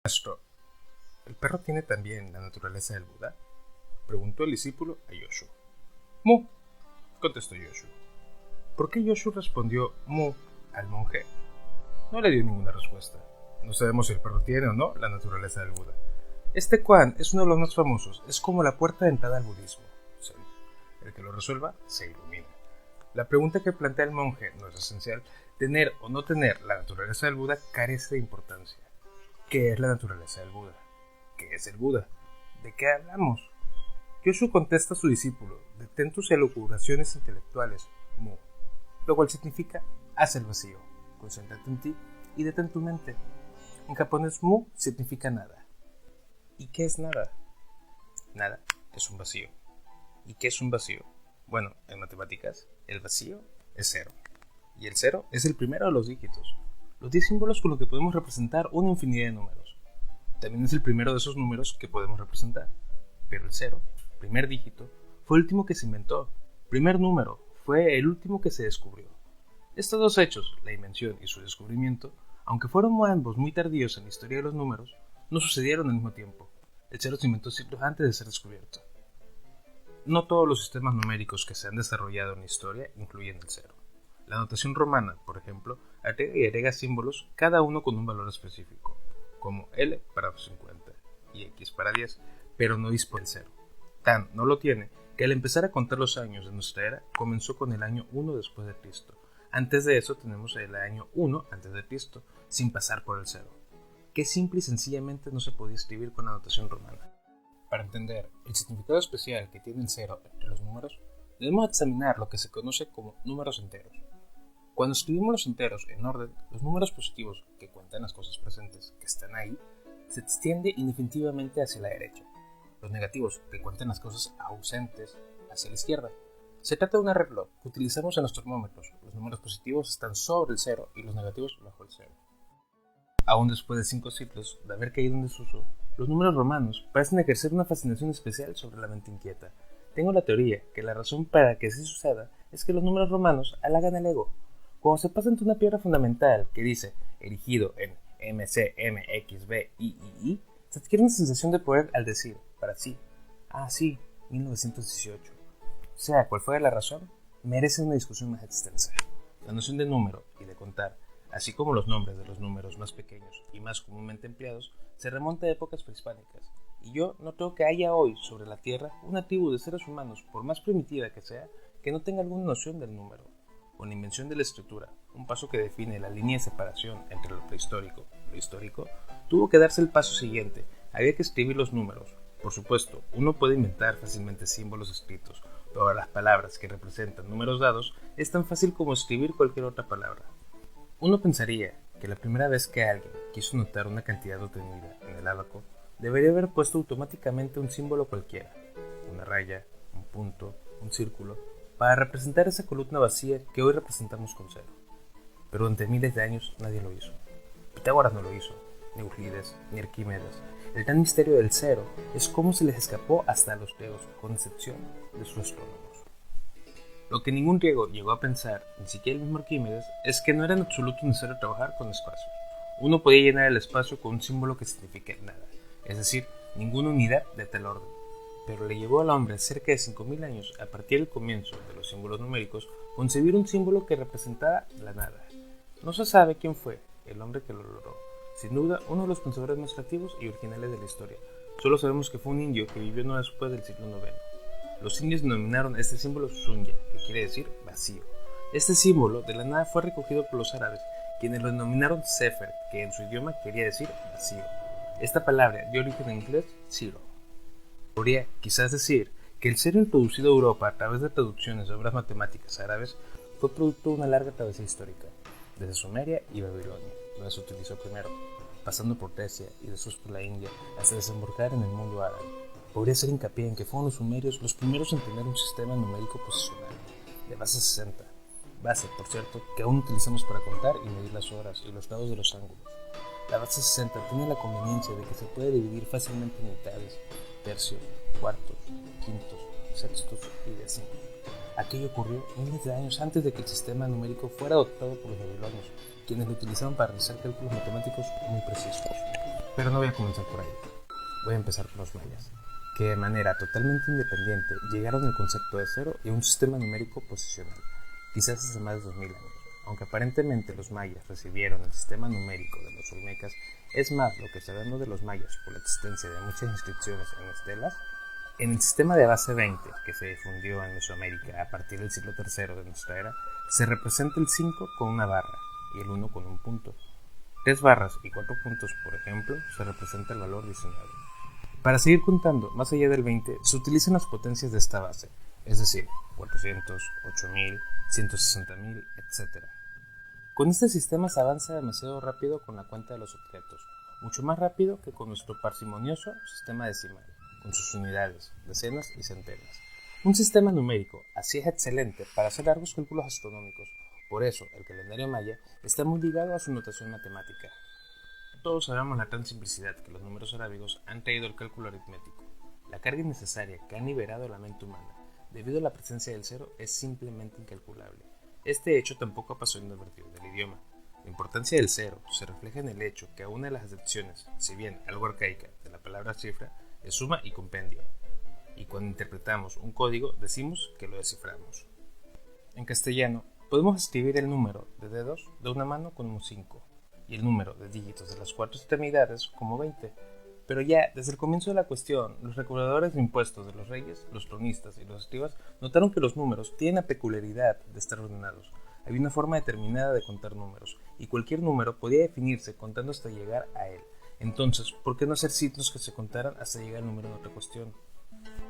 Maestro, ¿el perro tiene también la naturaleza del Buda?, preguntó el discípulo a Yoshu. Mu, contestó Yoshu. ¿Por qué Yoshu respondió Mu al monje? No le dio ninguna respuesta. No sabemos si el perro tiene o no la naturaleza del Buda. Este Kuan es uno de los más famosos, es como la puerta de entrada al budismo. El que lo resuelva se ilumina. La pregunta que plantea el monje no es esencial. Tener o no tener la naturaleza del Buda carece de importancia. ¿Qué es la naturaleza del Buda? ¿Qué es el Buda? ¿De qué hablamos? Yoshu contesta a su discípulo: detén tus elucubraciones intelectuales, Mu, lo cual significa haz el vacío, concéntrate en ti y detén tu mente. En japonés, Mu significa nada. ¿Y qué es nada? Nada es un vacío. ¿Y qué es un vacío? Bueno, en matemáticas, el vacío es cero. Y el cero es el primero de los dígitos. Los 10 símbolos con los que podemos representar una infinidad de números. También es el primero de esos números que podemos representar. Pero el cero, primer dígito, fue el último que se inventó. Primer número, fue el último que se descubrió. Estos dos hechos, la invención y su descubrimiento, aunque fueron ambos muy tardíos en la historia de los números, no sucedieron al mismo tiempo. El cero se inventó siglos antes de ser descubierto. No todos los sistemas numéricos que se han desarrollado en la historia incluyen el cero. La notación romana, por ejemplo, agrega y agrega símbolos, cada uno con un valor específico, como L para 50 y X para 10, pero no dispone del cero. Tan no lo tiene que al empezar a contar los años de nuestra era, comenzó con el año 1 después de Cristo. Antes de eso tenemos el año 1 antes de Cristo, sin pasar por el cero, que simple y sencillamente no se podía escribir con la notación romana. Para entender el significado especial que tiene el cero entre los números, debemos examinar lo que se conoce como números enteros. Cuando escribimos los enteros en orden, los números positivos, que cuentan las cosas presentes que están ahí, se extiende indefinitivamente hacia la derecha. Los negativos, que cuentan las cosas ausentes, hacia la izquierda. Se trata de un arreglo que utilizamos en los termómetros. Los números positivos están sobre el cero y los negativos bajo el cero. Aún después de 5 siglos de haber caído en desuso, los números romanos parecen ejercer una fascinación especial sobre la mente inquieta. Tengo la teoría que la razón para que así suceda es que los números romanos halagan el ego. Cuando se pasa ante una piedra fundamental que dice erigido en MCMXBIII, se adquiere una sensación de poder al decir, para sí, sí, 1918. Sea cual fuera la razón, merece una discusión más extensa. La noción de número y de contar, así como los nombres de los números más pequeños y más comúnmente empleados, se remonta a épocas prehispánicas, y yo no creo que haya hoy sobre la Tierra una tribu de seres humanos, por más primitiva que sea, que no tenga alguna noción del número. Con la invención de la escritura, un paso que define la línea de separación entre lo prehistórico y lo histórico, tuvo que darse el paso siguiente: había que escribir los números. Por supuesto, uno puede inventar fácilmente símbolos escritos, pero las palabras que representan números dados es tan fácil como escribir cualquier otra palabra. Uno pensaría que la primera vez que alguien quiso notar una cantidad obtenida en el ábaco, debería haber puesto automáticamente un símbolo cualquiera, una raya, un punto, un círculo, para representar esa columna vacía que hoy representamos con cero. Pero durante miles de años nadie lo hizo. Pitágoras no lo hizo, ni Euclides, ni Arquímedes. El gran misterio del cero es cómo se les escapó hasta a los griegos, con excepción de sus astrónomos. Lo que ningún griego llegó a pensar, ni siquiera el mismo Arquímedes, es que no era en absoluto necesario trabajar con espacios. Uno podía llenar el espacio con un símbolo que signifique nada, es decir, ninguna unidad de tal orden. Pero le llevó al hombre cerca de 5000 años, a partir del comienzo de los símbolos numéricos, concebir un símbolo que representara la nada. No se sabe quién fue el hombre que lo logró. Sin duda, uno de los pensadores más creativos y originales de la historia. Solo sabemos que fue un indio que vivió no después del siglo IX. Los indios denominaron este símbolo Sunya, que quiere decir vacío. Este símbolo de la nada fue recogido por los árabes, quienes lo denominaron Sefer, que en su idioma quería decir vacío. Esta palabra dio origen en inglés zero. Podría quizás decir que el cero introducido a Europa a través de traducciones de obras matemáticas árabes fue producto de una larga travesía histórica, desde Sumeria y Babilonia, donde se utilizó primero, pasando por Persia y después por la India, hasta desembocar en el mundo árabe. Podría hacer hincapié en que fueron los sumerios los primeros en tener un sistema numérico posicional, de base 60, base, por cierto, que aún utilizamos para contar y medir las horas y los lados de los ángulos. La base 60 tiene la conveniencia de que se puede dividir fácilmente en mitades, tercios, cuartos, quintos, sextos y décimos. Aquello ocurrió miles de años antes de que el sistema numérico fuera adoptado por los babilonios, quienes lo utilizaban para realizar cálculos matemáticos muy precisos. Pero no voy a comenzar por ahí. Voy a empezar por los mayas, que de manera totalmente independiente llegaron al concepto de cero y a un sistema numérico posicional, quizás hace más de 2000 años. Aunque aparentemente los mayas recibieron el sistema numérico de los olmecas, es más lo que sabemos de los mayas por la existencia de muchas inscripciones en estelas. En el sistema de base 20, que se difundió en Mesoamérica a partir del siglo III de nuestra era, se representa el 5 con una barra y el 1 con un punto. 3 barras y 4 puntos, por ejemplo, se representa el valor 19. Para seguir contando más allá del 20, se utilizan las potencias de esta base, es decir, 400, 8000, 160.000, etc. Con este sistema se avanza demasiado rápido con la cuenta de los objetos, mucho más rápido que con nuestro parsimonioso sistema decimal, con sus unidades, decenas y centenas. Un sistema numérico así es excelente para hacer largos cálculos astronómicos, por eso el calendario maya está muy ligado a su notación matemática. Todos sabemos la gran simplicidad que los números arábigos han traído al cálculo aritmético. La carga innecesaria que han liberado la mente humana debido a la presencia del cero es simplemente incalculable. Este hecho tampoco pasó inadvertido del idioma. La importancia del cero se refleja en el hecho que a una de las acepciones, si bien algo arcaica, de la palabra cifra es suma y compendio, y cuando interpretamos un código decimos que lo desciframos. En castellano, podemos escribir el número de dedos de una mano como 5 y el número de dígitos de las 4 extremidades como 20. Pero ya desde el comienzo de la cuestión, los recaudadores de impuestos de los reyes, los cronistas y los escribas notaron que los números tienen la peculiaridad de estar ordenados. Había una forma determinada de contar números, y cualquier número podía definirse contando hasta llegar a él. Entonces, ¿por qué no hacer signos que se contaran hasta llegar al número de otra cuestión?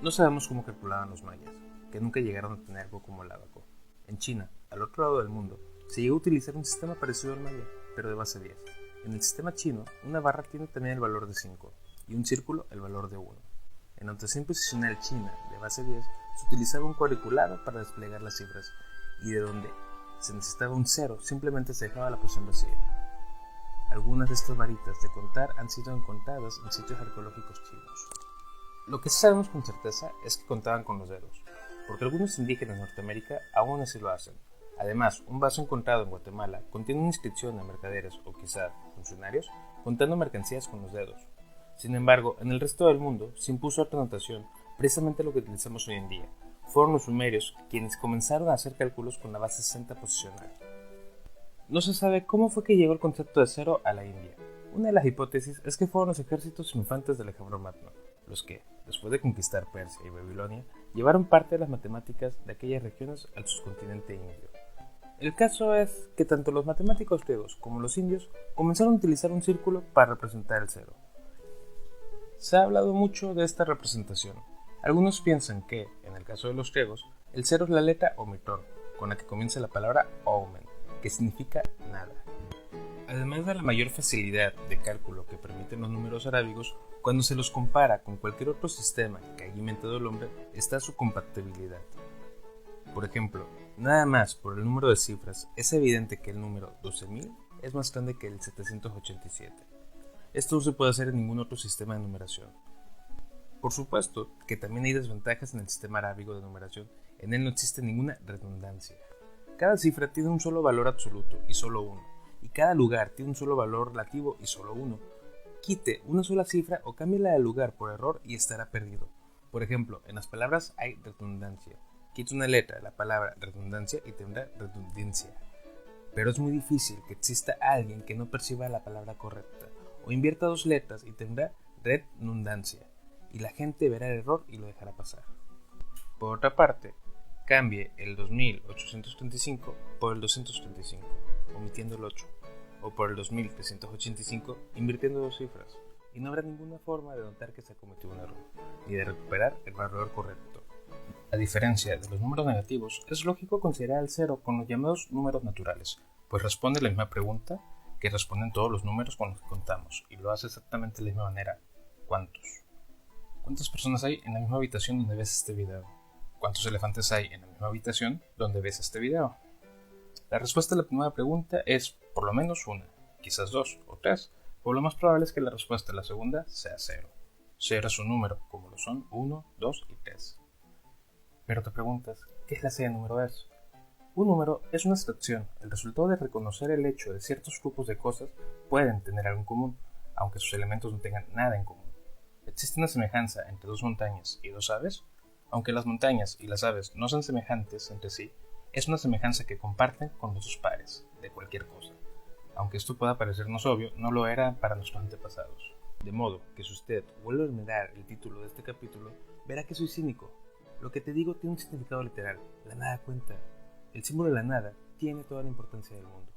No sabemos cómo calculaban los mayas, que nunca llegaron a tener algo como el ábaco. En China, al otro lado del mundo, se llegó a utilizar un sistema parecido al maya, pero de base 10. En el sistema chino, una barra tiene también el valor de 5 y un círculo el valor de 1. En notación posicional china de base 10 se utilizaba un cuadriculado para desplegar las cifras, y de donde se necesitaba un 0 simplemente se dejaba la posición vacía. Algunas de estas varitas de contar han sido encontradas en sitios arqueológicos chinos. Lo que sí sabemos con certeza es que contaban con los dedos, porque algunos indígenas de Norteamérica aún así lo hacen. Además, un vaso encontrado en Guatemala contiene una inscripción a mercaderes o quizá funcionarios contando mercancías con los dedos. Sin embargo, en el resto del mundo se impuso otra notación, precisamente lo que utilizamos hoy en día. Fueron los sumerios quienes comenzaron a hacer cálculos con la base 60 posicional. No se sabe cómo fue que llegó el concepto de cero a la India. Una de las hipótesis es que fueron los ejércitos infantes de Alejandro Magno, los que, después de conquistar Persia y Babilonia, llevaron parte de las matemáticas de aquellas regiones al subcontinente indio. El caso es que tanto los matemáticos griegos como los indios comenzaron a utilizar un círculo para representar el cero. Se ha hablado mucho de esta representación. Algunos piensan que, en el caso de los griegos, el cero es la letra omicron, con la que comienza la palabra oumen, que significa nada. Además de la mayor facilidad de cálculo que permiten los números arábigos, cuando se los compara con cualquier otro sistema que haya inventado el hombre, está su compatibilidad. Por ejemplo, nada más por el número de cifras, es evidente que el número 12.000 es más grande que el 787. Esto no se puede hacer en ningún otro sistema de numeración. Por supuesto que también hay desventajas en el sistema arábigo de numeración, en él no existe ninguna redundancia. Cada cifra tiene un solo valor absoluto y solo uno, y cada lugar tiene un solo valor relativo y solo uno. Quite una sola cifra o cámbiela de lugar por error y estará perdido. Por ejemplo, en las palabras hay redundancia. Quite una letra de la palabra redundancia y tendrá redundancia. Pero es muy difícil que exista alguien que no perciba la palabra correcta, o invierta dos letras y tendrá redundancia, y la gente verá el error y lo dejará pasar. Por otra parte, cambie el 2835 por el 235, omitiendo el 8, o por el 2385, invirtiendo dos cifras, y no habrá ninguna forma de notar que se ha cometido un error, ni de recuperar el valor correcto. A diferencia de los números negativos, es lógico considerar el cero con los llamados números naturales, pues responde la misma pregunta que responden todos los números con los que contamos, y lo hace exactamente de la misma manera. ¿Cuántos? ¿Cuántas personas hay en la misma habitación donde ves este video? ¿Cuántos elefantes hay en la misma habitación donde ves este video? La respuesta a la primera pregunta es por lo menos una, quizás dos o tres, pero lo más probable es que la respuesta a la segunda sea cero. Cero es un número, como lo son 1, 2 y 3. Pero te preguntas, ¿qué clase de número es? Un número es una abstracción, el resultado de reconocer el hecho de ciertos grupos de cosas pueden tener algo en común. aunque sus elementos no tengan nada en común. ¿Existe una semejanza entre dos montañas y dos aves? Aunque las montañas y las aves no sean semejantes entre sí, es una semejanza que comparten con los sus pares, de cualquier cosa. Aunque esto pueda parecernos obvio, no lo era para nuestros antepasados. De modo que si usted vuelve a mirar el título de este capítulo, verá que soy cínico. Lo que te digo tiene un significado literal. La nada cuenta. El símbolo de la nada tiene toda la importancia del mundo.